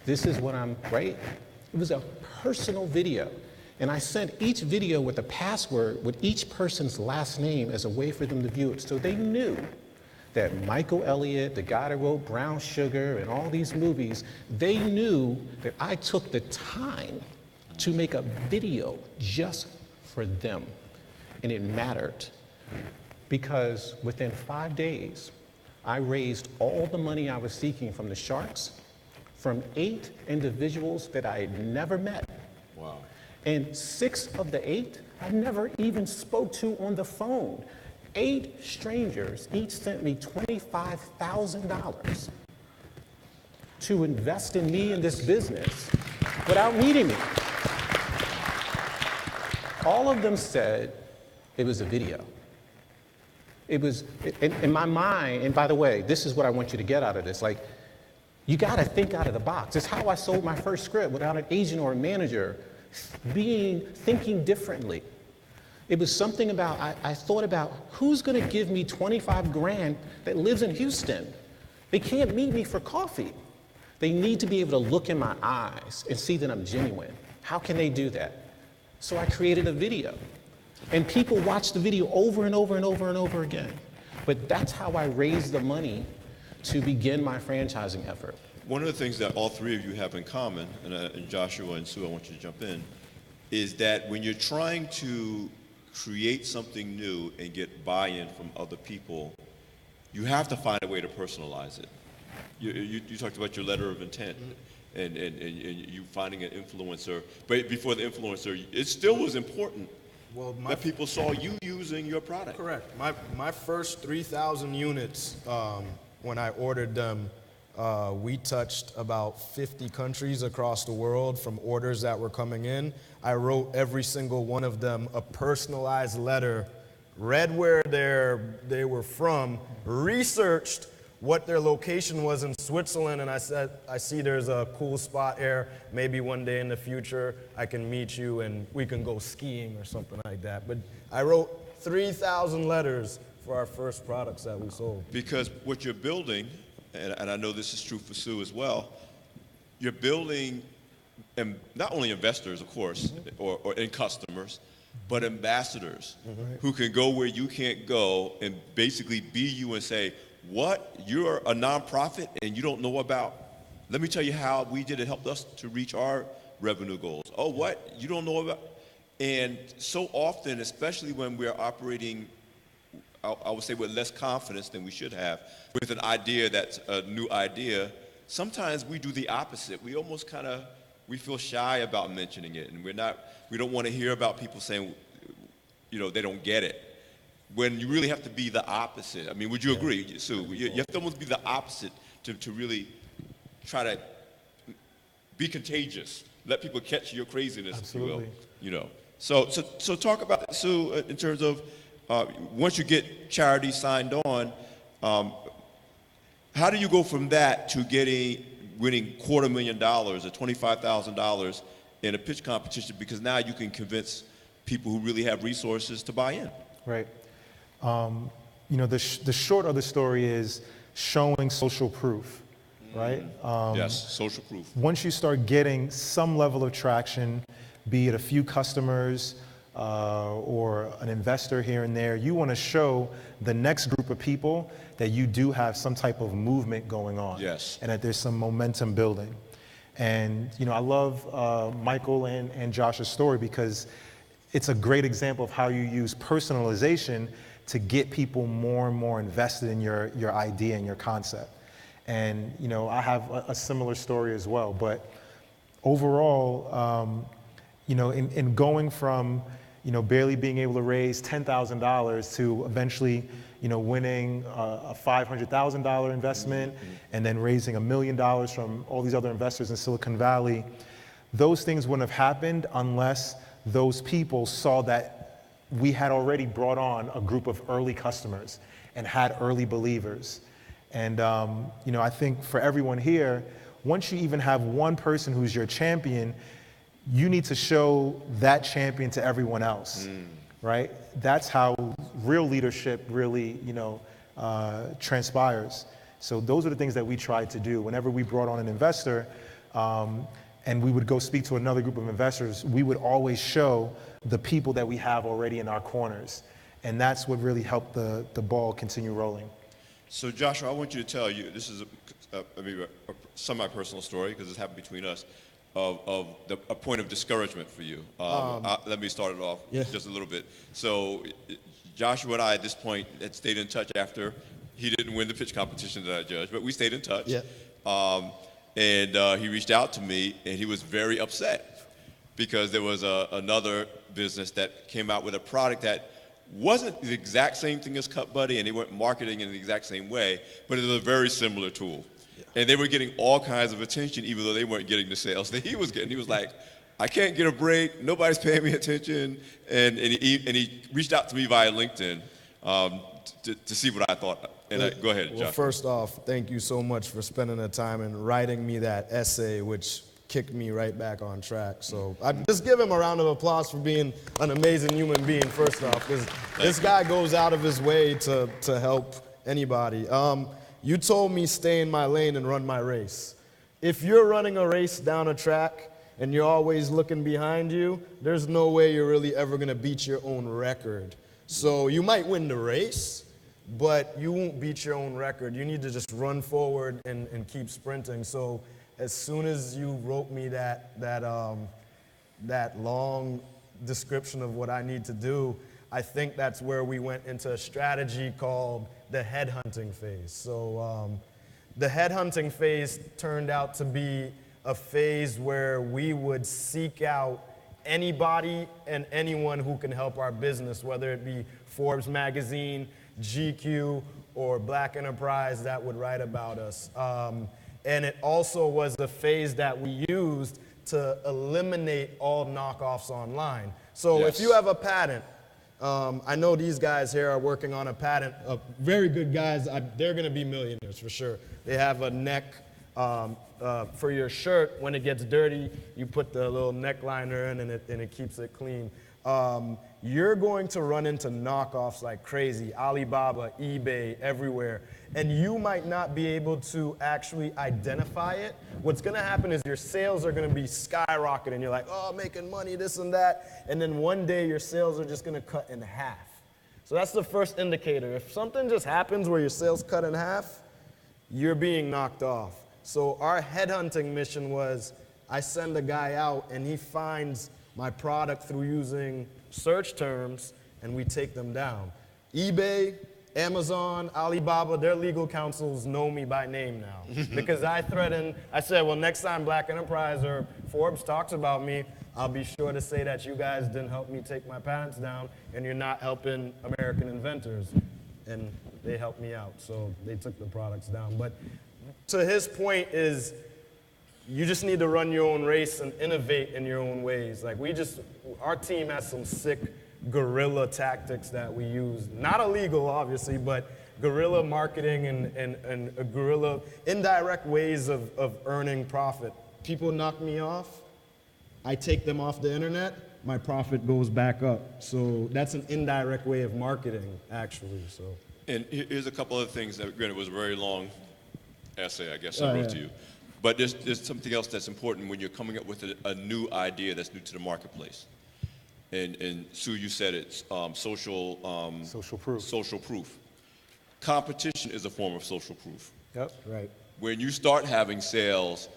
This is what I'm, right? It was a personal video. And I sent each video with a password with each person's last name as a way for them to view it. So they knew that Michael Elliott, the guy that wrote Brown Sugar and all these movies, they knew that I took the time to make a video just for them. And it mattered because within 5 days, I raised all the money I was seeking from the sharks from 8 individuals that I had never met. Wow. And 6 of the 8 I never even spoke to on the phone. 8 strangers each sent me $25,000 to invest in me in this business without meeting me. All of them said it was a video. It was, in my mind, and by the way, this is what I want you to get out of this. Like, you gotta think out of the box. It's how I sold my first script without an agent or a manager, thinking differently. It was something about, I thought about who's gonna give me 25 grand that lives in Houston? They can't meet me for coffee. They need to be able to look in my eyes and see that I'm genuine. How can they do that? So I created a video. And people watch the video over and over and over and over again. But that's how I raised the money to begin my franchising effort. One of the things that all three of you have in common, and Joshua and Sue, I want you to jump in, is that when you're trying to create something new and get buy-in from other people, you have to find a way to personalize it. You talked about your letter of intent and you finding an influencer, but before the influencer, it still was important that people saw you using your product. Correct. My first 3,000 units, when I ordered them, we touched about 50 countries across the world from orders that were coming in. I wrote every single one of them a personalized letter, read where they were from, researched what their location was in Switzerland, and I said, I see there's a cool spot here. Maybe one day in the future I can meet you and we can go skiing or something like that. But I wrote 3,000 letters for our first products that we sold. Because what you're building, and I know this is true for Sue as well, you're building not only investors, of course, or and customers, but ambassadors who can go where you can't go and basically be you and say, what, you're a nonprofit and you don't know about? Let me tell you how we did it, helped us to reach our revenue goals. Oh, what, you don't know about? And so often, especially when we're operating, I would say with less confidence than we should have, with an idea that's a new idea, sometimes we do the opposite. We almost we feel shy about mentioning it, and we don't want to hear about people saying, they don't get it. When you really have to be the opposite. I mean, would you agree, Sue? You have to almost be the opposite to really try to be contagious. Let people catch your craziness, Absolutely. if you will. So talk about that, Sue, in terms of once you get charity signed on, how do you go from that to winning $250,000 or $25,000 in a pitch competition? Because now you can convince people who really have resources to buy in. Right. The short of the story is showing social proof, right? Yes, social proof. Once you start getting some level of traction, be it a few customers, or an investor here and there. You want to show the next group of people that you do have some type of movement going on. Yes. And that there's some momentum building. And I love Michael and Josh's story because it's a great example of how you use personalization to get people more and more invested in your idea and your concept. And I have a similar story as well. But overall, in going from barely being able to raise $10,000 to eventually winning a $500,000 investment and then raising $1 million from all these other investors in Silicon Valley, those things wouldn't have happened unless those people saw that we had already brought on a group of early customers and had early believers. And I think for everyone here, once you even have one person who's your champion, you need to show that champion to everyone else, right? That's how real leadership really, transpires. So those are the things that we tried to do. Whenever we brought on an investor, and we would go speak to another group of investors, we would always show the people that we have already in our corners. And that's what really helped the ball continue rolling. So Joshua, I want you to tell you, this is maybe a semi-personal story because it's happened between us, of a point of discouragement for you. Let me start it off just a little bit. So Joshua and I at this point had stayed in touch after he didn't win the pitch competition that I judged, but we stayed in touch. Yeah. And he reached out to me and he was very upset because there was another business that came out with a product that wasn't the exact same thing as CutBuddy, and they weren't marketing in the exact same way, but it was a very similar tool. Yeah. And they were getting all kinds of attention, even though they weren't getting the sales that he was getting. He was like, I can't get a break, nobody's paying me attention, and he reached out to me via LinkedIn to see what I thought. And go ahead, Joshua. Well, first off, thank you so much for spending the time and writing me that essay, which kicked me right back on track. So I just give him a round of applause for being an amazing human being, first off, because this guy goes out of his way to help anybody. You told me stay in my lane and run my race. If you're running a race down a track and you're always looking behind you, there's no way you're really ever going to beat your own record. So you might win the race, but you won't beat your own record. You need to just run forward and keep sprinting. So as soon as you wrote me that long description of what I need to do, I think that's where we went into a strategy called the headhunting phase. So the headhunting phase turned out to be a phase where we would seek out anybody and anyone who can help our business, whether it be Forbes magazine, GQ, or Black Enterprise that would write about us. And it also was a phase that we used to eliminate all knockoffs online. So Yes. if you have a patent, I know these guys here are working on a patent, very good guys, they're gonna be millionaires for sure. They have a neck for your shirt. When it gets dirty, you put the little neck liner in and it keeps it clean. You're going to run into knockoffs like crazy, Alibaba, eBay, everywhere. And you might not be able to actually identify it. What's gonna happen is your sales are gonna be skyrocketing. You're like, oh, making money, this and that. And then one day your sales are just gonna cut in half. So that's the first indicator. If something just happens where your sales cut in half, you're being knocked off. So our headhunting mission was, I send a guy out and he finds my product through using search terms, and we take them down. eBay, Amazon, Alibaba, their legal counsels know me by name now. Because I said, well, next time Black Enterprise or Forbes talks about me, I'll be sure to say that you guys didn't help me take my patents down, and you're not helping American inventors. And they helped me out, so they took the products down. But to his point is, you just need to run your own race and innovate in your own ways. Like our team has some sick guerrilla tactics that we use. Not illegal, obviously, but guerrilla marketing and a guerrilla indirect ways of earning profit. People knock me off, I take them off the internet, my profit goes back up. So that's an indirect way of marketing, actually. So. And here's a couple of things that, granted, it was a very long essay, I guess, I wrote to you. But there's something else that's important when you're coming up with a new idea that's new to the marketplace. and Sue, you said it's Social proof. social proof. Competition is a form of social proof. Yep. Right. When you start having sales,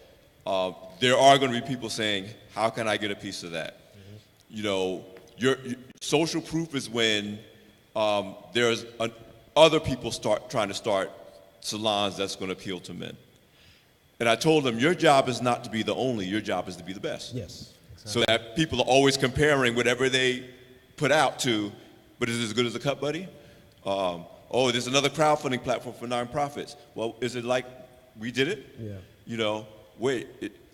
there are going to be people saying, how can I get a piece of that? You know, your social proof is when other people start trying to start salons that's going to appeal to men. And I told them, your job is not to be the only, your job is to be the best. Yes. So that people are always comparing whatever they put out to, but is it as good as a Cut Buddy? Oh, there's another crowdfunding platform for nonprofits. Well, is it like we did it? Yeah. You know,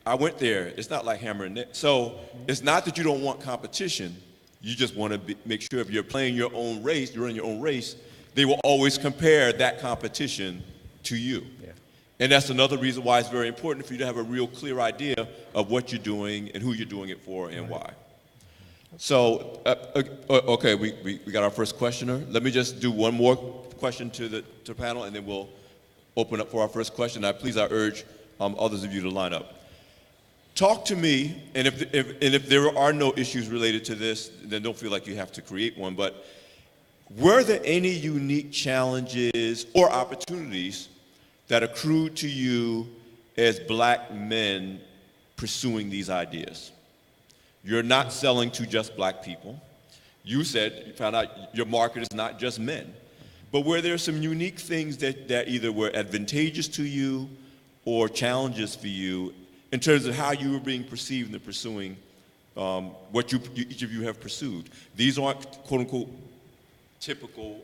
I went there. It's not like Hammer and Nail. So it's not that you don't want competition. You just want to make sure if you're playing your own race, you're running your own race, they will always compare that competition to you. Yeah. And that's another reason why it's very important for you to have a real clear idea of what you're doing and who you're doing it for and why. So, okay, we got our first questioner. Let me just do one more question to the panel, and then we'll open up for our first question. Please, I urge others of you to line up. Talk to me, and if there are no issues related to this, then don't feel like you have to create one, but were there any unique challenges or opportunities that accrued to you as black men pursuing these ideas? You're not selling to just black people. You found out your market is not just men. But were there some unique things that either were advantageous to you or challenges for you in terms of how you were being perceived in pursuing what each of you have pursued? These aren't, quote unquote, typical,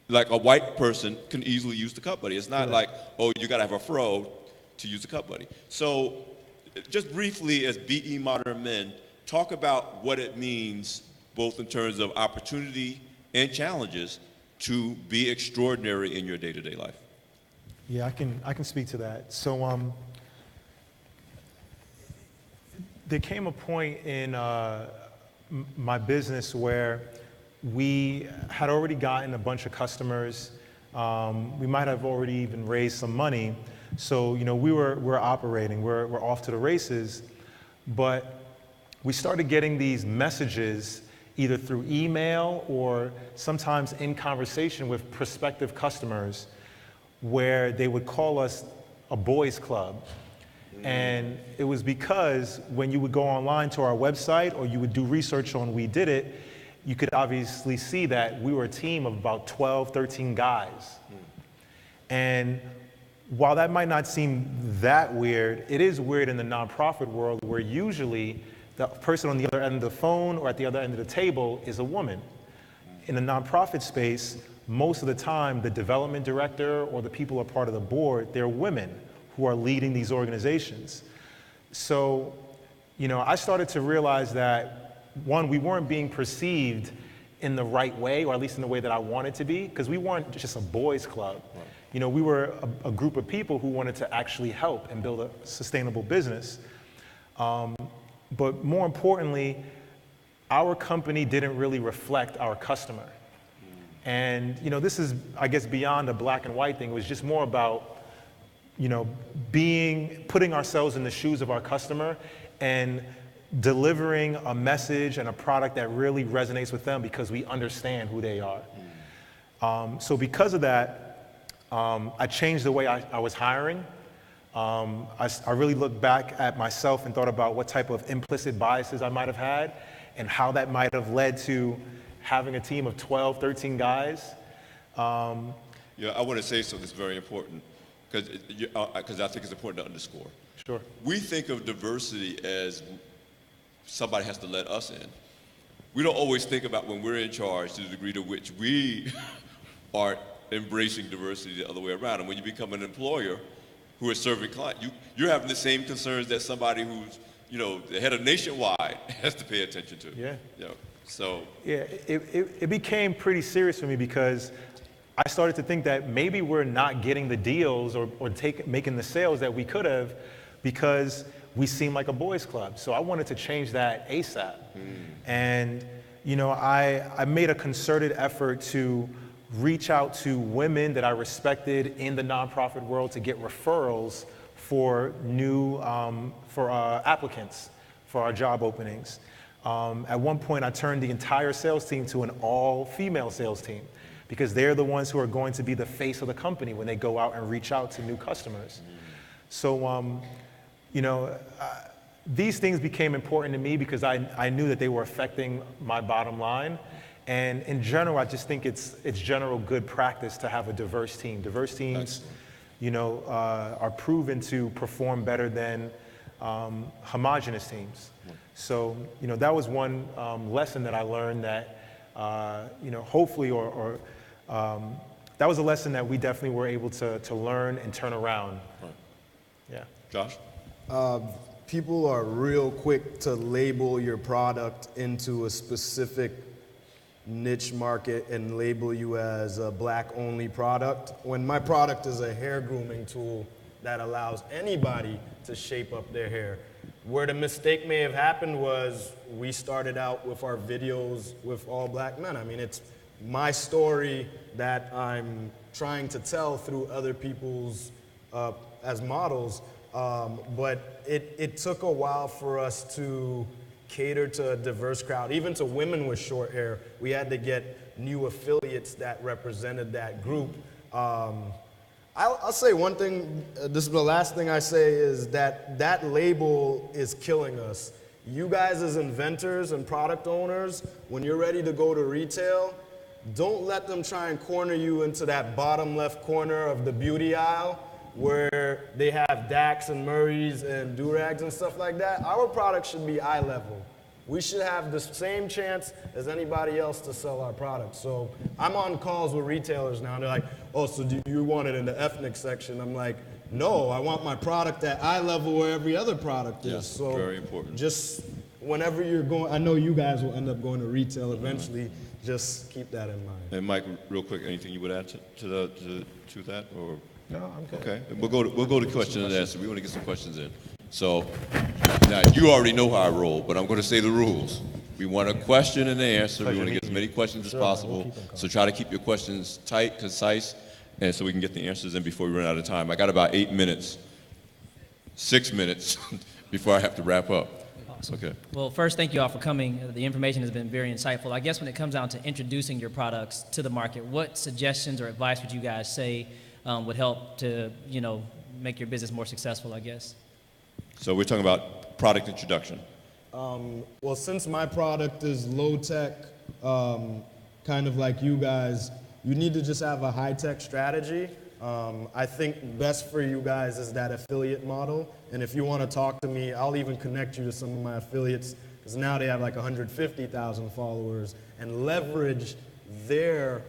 like a white person can easily use the Cut Buddy. It's not like, oh, you gotta have a fro to use the Cut Buddy. So just briefly, as BE Modern Men, talk about what it means, both in terms of opportunity and challenges, to be extraordinary in your day-to-day life. Yeah, I can speak to that. So there came a point in my business where we had already gotten a bunch of customers. We might have already even raised some money. So, you know, we're operating, we're off to the races, but we started getting these messages either through email or sometimes in conversation with prospective customers where they would call us a boys club. And it was because when you would go online to our website or you would do research on We Did It, you could obviously see that we were a team of about 12, 13 guys. And while that might not seem that weird, it is weird in the nonprofit world where usually the person on the other end of the phone or at the other end of the table is a woman. In the nonprofit space, most of the time, the development director or the people who are part of the board, they're women who are leading these organizations. So, you know, I started to realize that, one, we weren't being perceived in the right way, or at least in the way that I wanted to be, because we weren't just a boys club. Right. You know, we were a group of people who wanted to actually help and build a sustainable business. But more importantly, our company didn't really reflect our customer. And, you know, this is, I guess, beyond a black and white thing. It was just more about, you know, putting ourselves in the shoes of our customer and delivering a message and a product that really resonates with them because we understand who they are. So because of that, I changed the way I was hiring. I really looked back at myself and thought about what type of implicit biases I might have had and how that might have led to having a team of 12, 13 guys. Yeah, I want to say something that's very important because I think it's important to underscore. Sure. We think of diversity as somebody has to let us in. We don't always think about when we're in charge to the degree to which we are embracing diversity the other way around. And when you become an employer who is serving clients, you're having the same concerns that somebody who's, you know, the head of Nationwide has to pay attention to. Yeah. You know, so. Yeah, it became pretty serious for me because I started to think that maybe we're not getting the deals or making the sales that we could have because we seem like a boys club. So I wanted to change that ASAP. And, you know, I made a concerted effort to reach out to women that I respected in the nonprofit world to get referrals for new applicants for our job openings. At one point, I turned the entire sales team to an all-female sales team because they're the ones who are going to be the face of the company when they go out and reach out to new customers. So, you know, these things became important to me because I knew that they were affecting my bottom line. And in general, I just think it's general good practice to have a diverse team. Diverse teams, you know, are proven to perform better than homogenous teams. So, you know, that was one lesson that I learned that, you know, hopefully, that was a lesson that we definitely were able to learn and turn around. Right. Yeah. Josh? People are real quick to label your product into a specific niche market and label you as a black-only product, when my product is a hair grooming tool that allows anybody to shape up their hair. Where the mistake may have happened was we started out with our videos with all black men. I mean, it's my story that I'm trying to tell through other people's as models, but it took a while for us to cater to a diverse crowd. Even to women with short hair, we had to get new affiliates that represented that group. I'll say one thing, this is the last thing I say, is that label is killing us. You guys as inventors and product owners, when you're ready to go to retail, don't let them try and corner you into that bottom left corner of the beauty aisle where they have Dax and Murray's and Durags and stuff like that. Our product should be eye level. We should have the same chance as anybody else to sell our product. So I'm on calls with retailers now, and they're like, oh, so do you want it in the ethnic section? I'm like, no, I want my product at eye level where every other product is. So very important. Just whenever you're going, I know you guys will end up going to retail eventually, just keep that in mind. And Mike, real quick, anything you would add to that? Or? No, I'm good. Okay, we'll go to question and answer. We want to get some questions in. So now you already know how I roll, but I'm going to say the rules. We want a question and an answer. We want to get as many questions as possible. So try to keep your questions tight, concise, and so we can get the answers in before we run out of time. I got about 8 minutes, 6 minutes before I have to wrap up. Awesome. Okay. Well, first, thank you all for coming. The information has been very insightful. I guess when it comes down to introducing your products to the market, what suggestions or advice would you guys say would help to, you know, make your business more successful, I guess? So we're talking about product introduction. Well, since my product is low tech, kind of like you guys, you need to just have a high tech strategy. I think best for you guys is that affiliate model. And if you want to talk to me, I'll even connect you to some of my affiliates, because now they have like 150,000 followers, and leverage their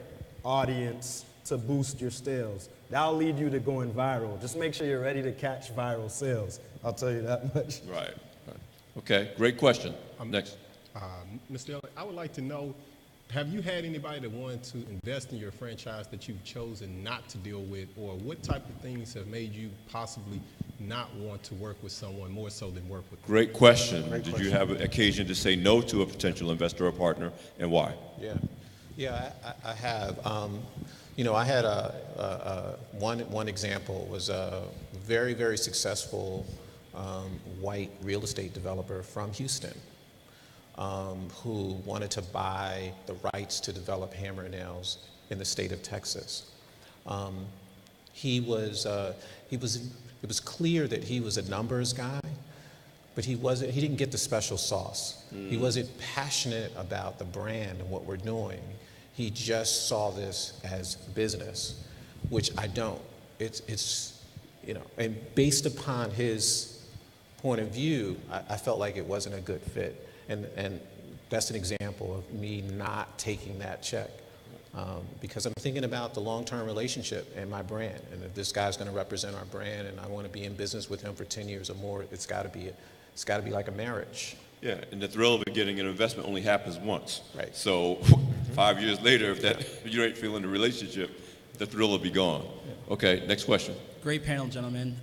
audience to boost your sales. That'll lead you to going viral. Just make sure you're ready to catch viral sales. I'll tell you that much. Right. Okay, great question. Next. Mr. Elliott, I would like to know, have you had anybody that wanted to invest in your franchise that you've chosen not to deal with, or what type of things have made you possibly not want to work with someone more so than work with them? Great question. Did you have an occasion to say no to a potential investor or partner, and why? Yeah, I have. You know, I had one example was a very, very successful white real estate developer from Houston who wanted to buy the rights to develop hammer nails in the state of Texas. It was clear that he was a numbers guy, but he didn't get the special sauce. He wasn't passionate about the brand and what we're doing. He just saw this as business, which I don't. It's you know, and based upon his point of view, I felt like it wasn't a good fit. And that's an example of me not taking that check because I'm thinking about the long-term relationship and my brand. And if this guy's going to represent our brand and I want to be in business with him for 10 years or more, it's got to be like a marriage. Yeah, and the thrill of getting an investment only happens once. Right. So 5 years later, if you ain't feeling the relationship, the thrill will be gone. Okay, next question. Great panel, gentlemen.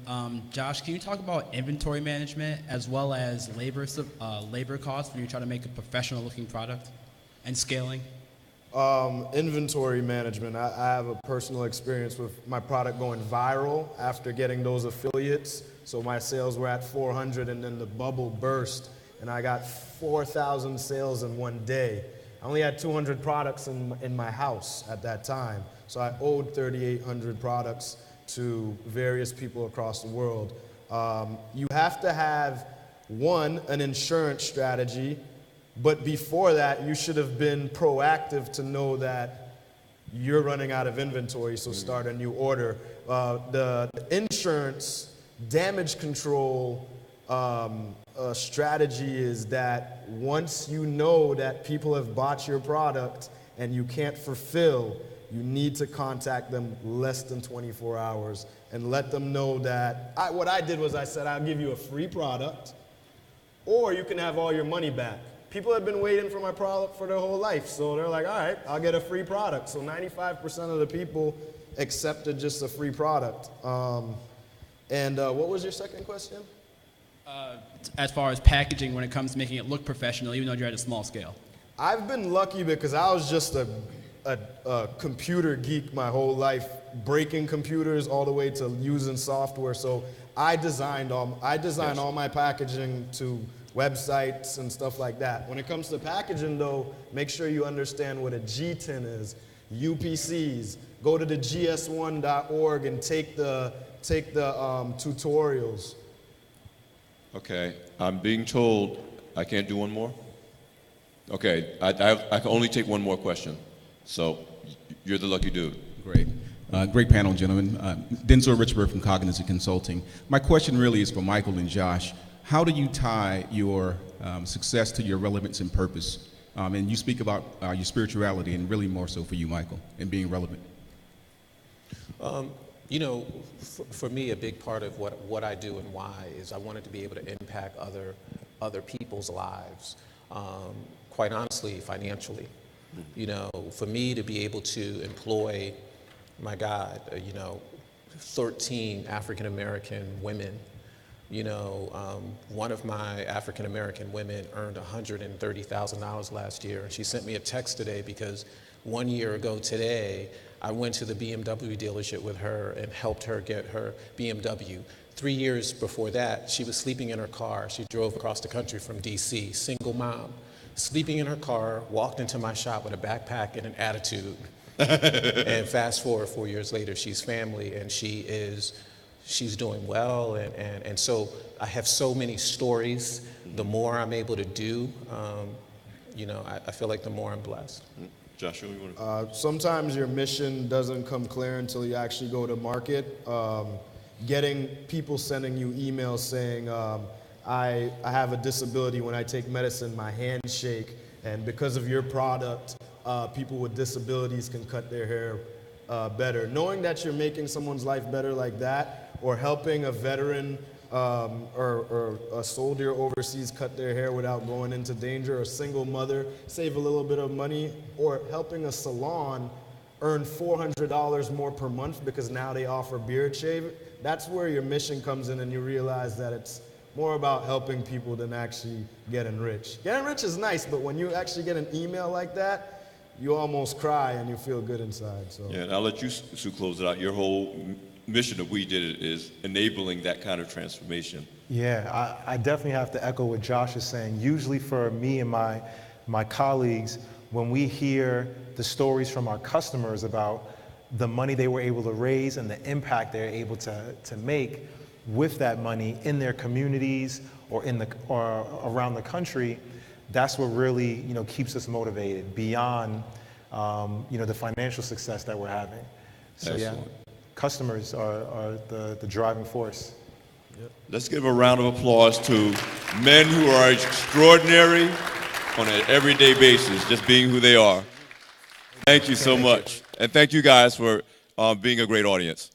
Josh, can you talk about inventory management as well as labor costs when you try to make a professional-looking product and scaling? Inventory management. I have a personal experience with my product going viral after getting those affiliates. So my sales were at 400 and then the bubble burst. and I got 4,000 sales in one day. I only had 200 products in my house at that time, so I owed 3,800 products to various people across the world. You have to have, one, an insurance strategy, but before that, you should have been proactive to know that you're running out of inventory, so start a new order. The insurance damage control strategy is that once you know that people have bought your product and you can't fulfill, you need to contact them less than 24 hours and let them know that, what I did was I said, I'll give you a free product, or you can have all your money back. People have been waiting for my product for their whole life, so they're like, all right, I'll get a free product. So 95% of the people accepted just a free product. What was your second question? As far as packaging, when it comes to making it look professional, even though you're at a small scale. I've been lucky because I was just a computer geek my whole life, breaking computers all the way to using software. So I designed all my packaging to websites and stuff like that. When it comes to packaging though, make sure you understand what a G-tin is, UPCs. Go to the gs1.org and take the tutorials. Okay, I'm being told I can't do one more? Okay, I can only take one more question. So you're the lucky dude. Great. Great panel, gentlemen. Denzel Richburg from Cognizant Consulting. My question really is for Michael and Josh. How do you tie your success to your relevance and purpose? And you speak about your spirituality, and really more so for you, Michael, and being relevant. You know, for me, a big part of what I do and why is I wanted to be able to impact other people's lives, quite honestly, financially. You know, for me to be able to employ, my God, 13 African-American women. You know, one of my African-American women earned $130,000 last year, and she sent me a text today because 1 year ago today, I went to the BMW dealership with her and helped her get her BMW. 3 years before that, she was sleeping in her car. She drove across the country from DC, single mom, sleeping in her car, walked into my shop with a backpack and an attitude. And fast forward 4 years later, she's family and she's doing well. And so I have so many stories. The more I'm able to do, I feel like the more I'm blessed. Joshua, you want to? Sometimes your mission doesn't come clear until you actually go to market. Getting people sending you emails saying, I have a disability. When I take medicine, my hands shake, and because of your product, people with disabilities can cut their hair better. Knowing that you're making someone's life better like that, or helping a veteran or a soldier overseas cut their hair without going into danger, or a single mother save a little bit of money, or helping a salon earn $400 more per month because now they offer beard shave, that's where your mission comes in and you realize that it's more about helping people than actually getting rich. Getting rich is nice, but when you actually get an email like that, you almost cry and you feel good inside. So. Yeah, and I'll let you, Sue, close it out. Your whole mission of We Did It is enabling that kind of transformation. Yeah, I definitely have to echo what Josh is saying. Usually for me and my colleagues, when we hear the stories from our customers about the money they were able to raise and the impact they're able to make with that money in their communities or around the country, that's what really keeps us motivated beyond the financial success that we're having. So Excellent. yeah, customers are the driving force. Yep. Let's give a round of applause to men who are extraordinary on an everyday basis, just being who they are. Thank you so much. And thank you guys for being a great audience.